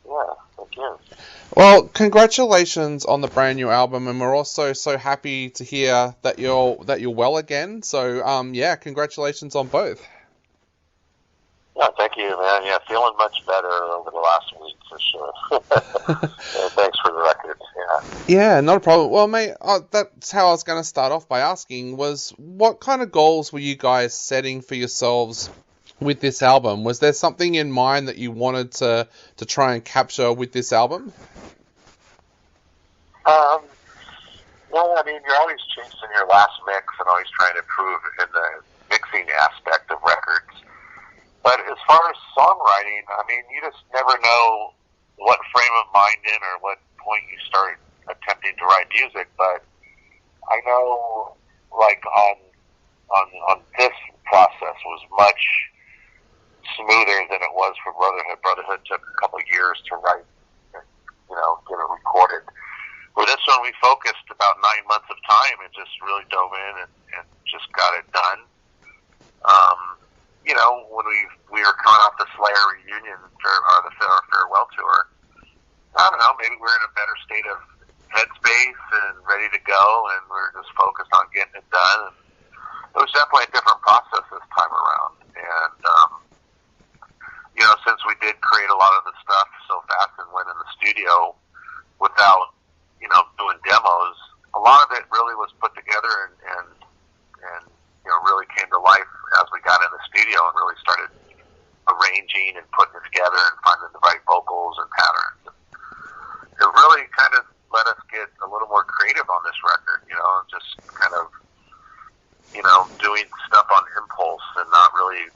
Yeah, thank you. Well, congratulations on the brand new album, and we're also so happy to hear that you're well again. So, yeah, congratulations on both. Yeah, thank you, man. Yeah, feeling much better over the last week for sure. Yeah, thanks for the record. Yeah. Yeah, not a problem. Well, mate, that's how I was going to start off by asking was what kind of goals were you guys setting for yourselves with this album? Was there something in mind that you wanted to try and capture with this album? Well, I mean, you're always chasing your last mix and always trying to improve in the mixing aspect of records. But as far as songwriting, I mean, you just never know what frame of mind in or what point you start attempting to write music. But I know, like on this process was much smoother than it was for Brotherhood. Brotherhood took a couple of years to write, get it recorded. With this one, we focused about 9 months of time and just really dove in and just got it done. When we were coming off the Slayer reunion or the farewell tour, I don't know, maybe we're in a better state of headspace and ready to go, and we're just focused on getting it done. And it was definitely a different process this time around. And, since we did create a lot of the stuff so fast and went in the studio without, doing demos, a lot of it really was put together and really came to life as we got in the studio and really started arranging and putting it together and finding the right vocals and patterns. It really kind of let us get a little more creative on this record, just kind of, doing stuff on impulse and not really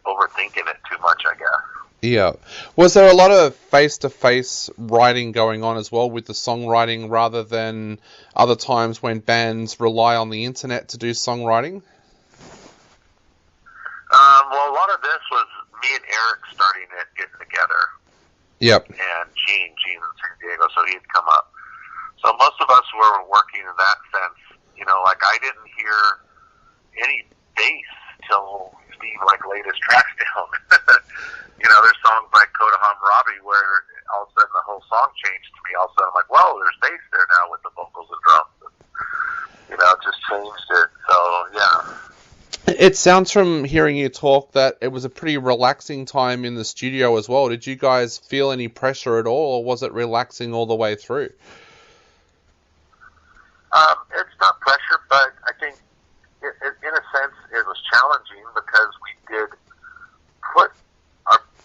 overthinking it too much, I guess. Yeah. Was there a lot of face-to-face writing going on as well with the songwriting rather than other times when bands rely on the internet to do songwriting? Well, a lot of this was me and Eric starting it, getting together. Yep. And Gene's in San Diego, so he'd come up. So most of us were working in that sense. Like I didn't hear any bass till Steve laid his tracks down. There's songs like Kodaham Robbie where all of a sudden the whole song changed to me. All of a sudden I'm like, whoa, there's bass there now with the vocals and drums. And, it just changed it. So yeah. It sounds from hearing you talk that it was a pretty relaxing time in the studio as well. Did you guys feel any pressure at all, or was it relaxing all the way through? It's not pressure, but I think in a sense it was challenging because we did put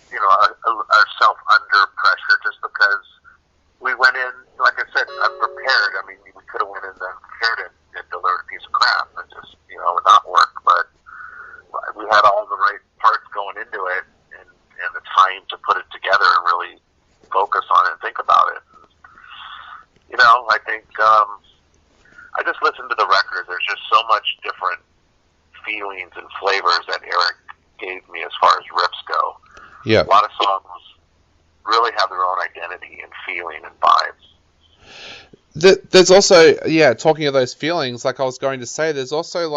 ourselves under pressure just because we went in, like I said, unprepared. I mean, we could have went in unprepared and delivered a piece of crap and just, not work, but we had all the right parts going into it and the time to put it together and really focus on it and think about it. I think I just listened to the record. There's just so much different feelings and flavors that Eric gave me as far as riffs go. Yeah. A lot of songs really have their own identity and feeling and vibes. There's also, talking of those feelings, like I was going to say, there's also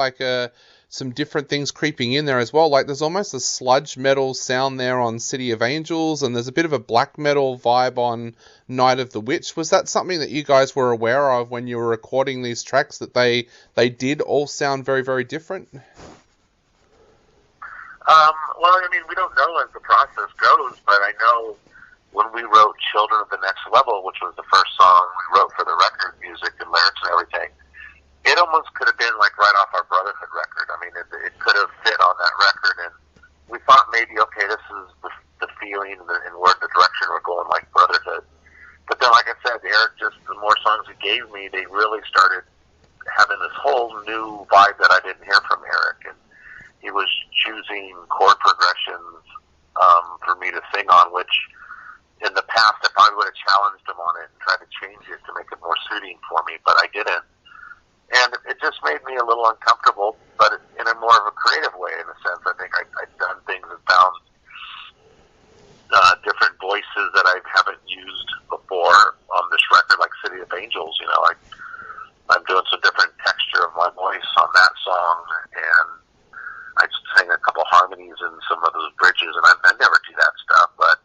some different things creeping in there as well. Like there's almost a sludge metal sound there on City of Angels, and there's a bit of a black metal vibe on Night of the Witch. Was that something that you guys were aware of when you were recording these tracks, that they did all sound very, very different? Well, I mean, we don't know as the process goes, but I know when we wrote Children of the Next Level, which was the first song we wrote for the record, music and lyrics and everything, it almost could have been right off our Brotherhood record. I mean, it could have fit on that record, and we thought maybe, okay, this is the feeling and where the direction we're going, like Brotherhood. But then, like I said, Eric, just the more songs he gave me, they really started having this whole new vibe that I didn't hear from Eric, and he was choosing chord progressions for me to sing on, which in the past I probably would have challenged him on it and tried to change it to make it more suiting for me, but I didn't. And it just made me a little uncomfortable, but in a more of a creative way, in a sense. I think I've done things and found different voices that I haven't used before on this record, like City of Angels. I'm doing some different texture of my voice on that song, and I sang a couple harmonies in some of those bridges, and I never do that stuff, but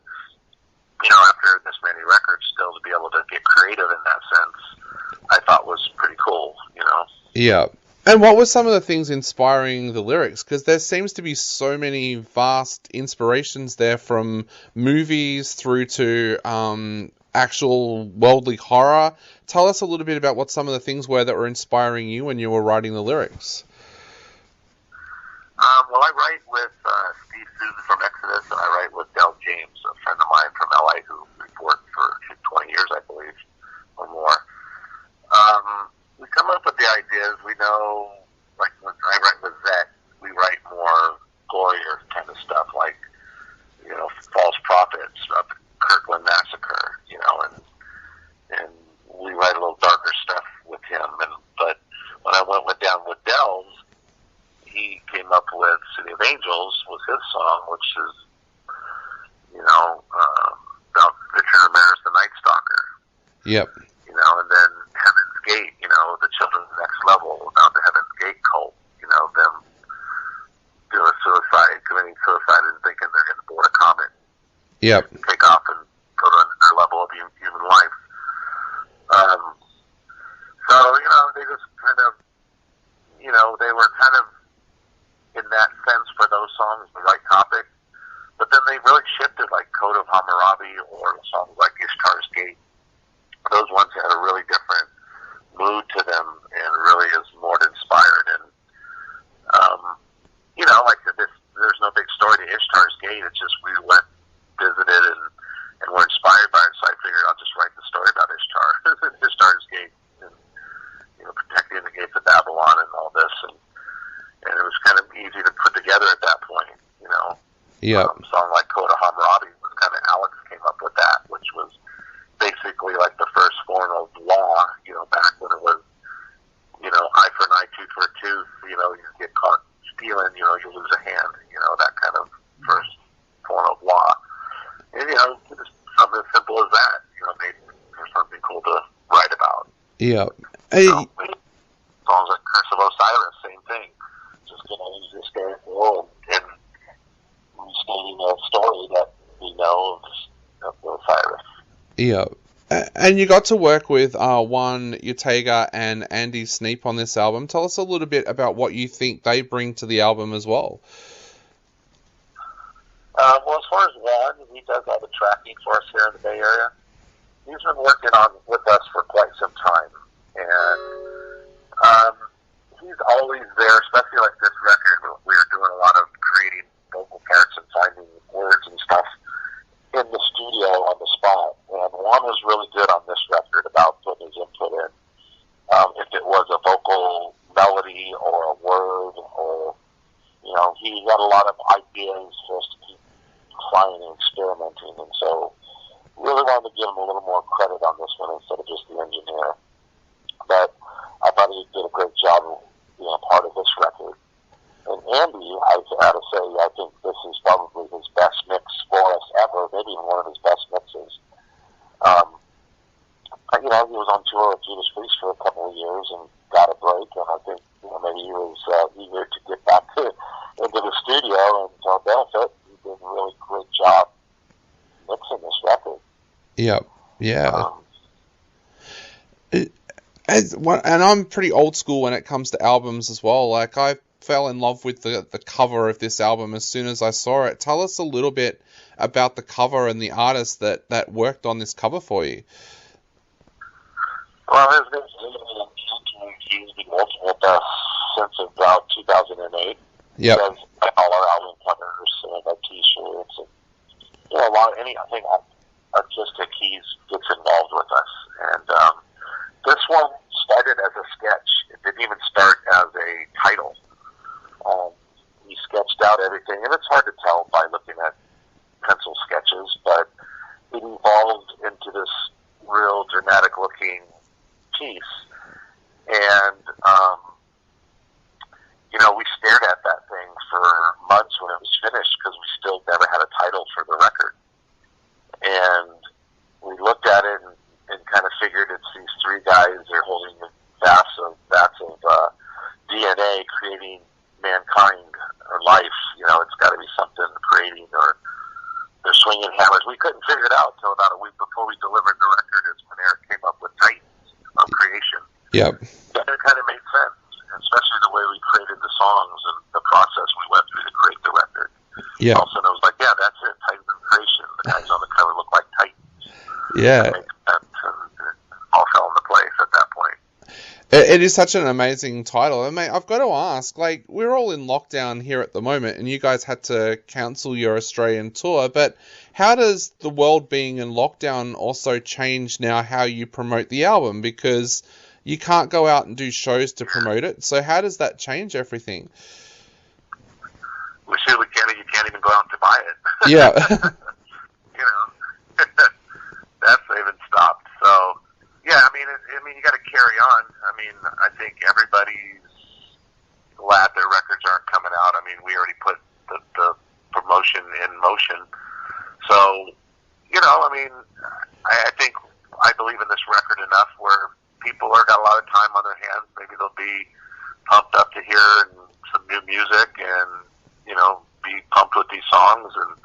Yeah. And what were some of the things inspiring the lyrics? Because there seems to be so many vast inspirations there, from movies through to actual worldly horror. Tell us a little bit about what some of the things were that were inspiring you when you were writing the lyrics. Well, I write with Steve Susan from Exodus, and I write with Del James, a friend of mine from LA who we've worked for 20 years, I believe, or more. We come up with the ideas. We know, like when I write with Zach, we write more gorier kind of stuff, like, false prophets, Kirkland massacre, and we write a little darker stuff with him. But when I went down with Del's, he came up with City of Angels was his song, which is, about Richard Ramirez, the Night Stalker. Yep. And then Heaven's Gate, the Children of the Next Level, about the Heaven's Gate cult, them doing suicide, committing suicide and thinking they're going to board a comet. Yep. Take off and go to another level of human life. They just kind of, they were kind of, in that sense, for those songs, the right topic. But then they really shifted, like Code of Hammurabi or songs like Ishtar's Gate. Those ones had a really different mood to them and really is more inspired. And, like this, there's no big story to Ishtar's Gate. It's just we went, visited, and were inspired by it. So I figured I'll just write the story about Ishtar, Ishtar's Gate, and, protecting the gates of Babylon and all this. And it was kind of easy to put together at that point, Yeah. Song like Code of Hammurabi was kind of, Alex came up with that, which was basically like the first form of law, back when it was, eye for an eye, tooth for a tooth, you get caught stealing, you lose a hand, that kind of first form of law. And, just something as simple as that, made for something cool to write about. Yeah. Songs like Curse of Osiris, same thing. Just going to use this character and restating a story that we know of Osiris. Yeah. And you got to work with Juan Ortega and Andy Sneap on this album. Tell us a little bit about what you think they bring to the album as well. Well, as far as Juan, he does all the tracking for us here in the Bay Area. He's been working with us for quite some time. And he's always there, especially like this record. We were doing a lot of creating vocal parts and finding words and stuff in the studio on the spot. And Juan was really good on this record about putting his input in. If it was a vocal melody or a word or, he got a lot of ideas for us to keep trying and experimenting. And so really wanted to give him a little more credit on this one instead of just the engineer. But I thought he did a great job of being a part of this record. And Andy, I had to say, I think this is probably his best mix for us ever, maybe even one of his best mixes. He was on tour with Judas Priest for a couple of years and got a break, and I think maybe he was eager to get back into the studio, and to our benefit, he did a really great job mixing this record. Yep. Yeah. And I'm pretty old school when it comes to albums as well. Like, I fell in love with the cover of this album as soon as I saw it. Tell us a little bit about the cover and the artist that worked on this cover for you. Well, his name's David. He's been working with us since about 2008. Yep. He does all our album covers and our T-shirts and a lot of anything artistic. He gets involved with us, and this one started as a sketch. It didn't even start as a title. He sketched out everything, and it's hard to tell by looking at pencil sketches, but it evolved into this real dramatic-looking piece. And, we stared at that thing for months when it was finished because we still never had a title for the record. And we looked at it and kind of figured it's these three guys, they're holding vats of DNA creating mankind or life. It's got to be something creating, or they're swinging hammers. We couldn't figure it out until about a week before we delivered the record. Is when Eric came up with Titans of Creation. Yep. And it kind of made sense. especially the way we created the songs and the process we went through to create the record. Yeah. Also, I was like, yeah, that's it. Titan creation. The guys on the cover look like Titans. Yeah. That makes sense, and it all fell into place at that point. It is such an amazing title. And mate, I've got to ask, like, we're all in lockdown here at the moment, and you guys had to cancel your Australian tour, but how does the world being in lockdown also change now how you promote the album? Because you can't go out and do shows to promote it, so how does that change everything? We said you can't even go out to buy it. Yeah. You know, that's even stopped. So, yeah, I mean, you got to carry on. I mean, I think everybody's glad their records aren't coming out. I mean, we already put the promotion in motion. So, you know, I mean, I think I believe in this record enough where people are got a lot of time on their hands. Maybe they'll be pumped up to hear some new music and, you know, be pumped with these songs and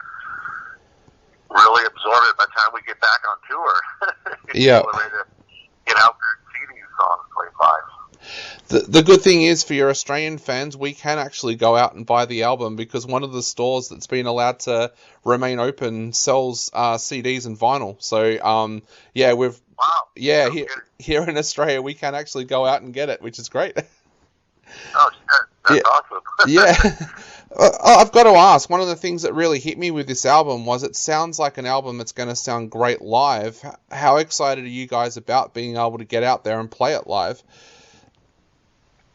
really absorb it by the time we get back on tour. Yeah. Ready to get out there and see these songs play live. The good thing is for your Australian fans, we can actually go out and buy the album because one of the stores that's been allowed to remain open sells CDs and vinyl. So, yeah, Wow. Yeah, here in Australia, we can actually go out and get it, which is great. Oh, shit. That's awesome. Yeah. I've got to ask, one of the things that really hit me with this album was it sounds like an album that's going to sound great live. How excited are you guys about being able to get out there and play it live?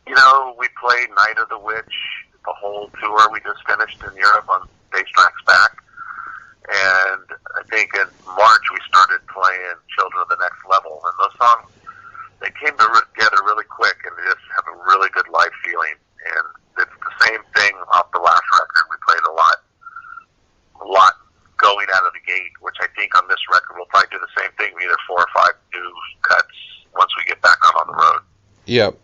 You know, we played Night of the Witch, the whole tour we just finished in Europe on Bass Tracks Back. And I think in March we started playing Children of the Next Level. And those songs, they came together really quick and they just have a really good live feeling. And it's the same thing off the last record. We played a lot going out of the gate, which I think on this record we'll probably do the same thing, either 4 or 5 new cuts once we get back out on the road. Yep.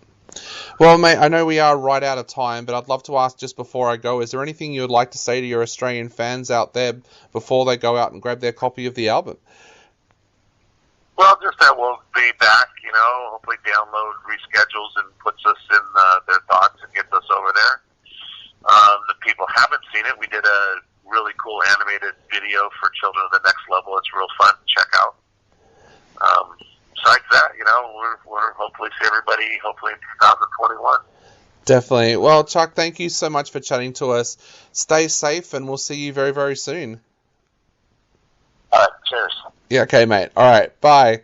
Well, mate, I know we are right out of time, but I'd love to ask just before I go, is there anything you would like to say to your Australian fans out there before they go out and grab their copy of the album? Well, just that we'll be back, you know, hopefully Download reschedules and puts us in their thoughts and gets us over there. The people haven't seen it. We did a really cool animated video for Children of the Next Level. It's real fun to check out. Besides that, you know, we're hopefully see everybody hopefully in 2021. Definitely. Well, Chuck, thank you so much for chatting to us. Stay safe, and we'll see you very, very soon. All right, cheers. Yeah, okay, mate. All right, bye.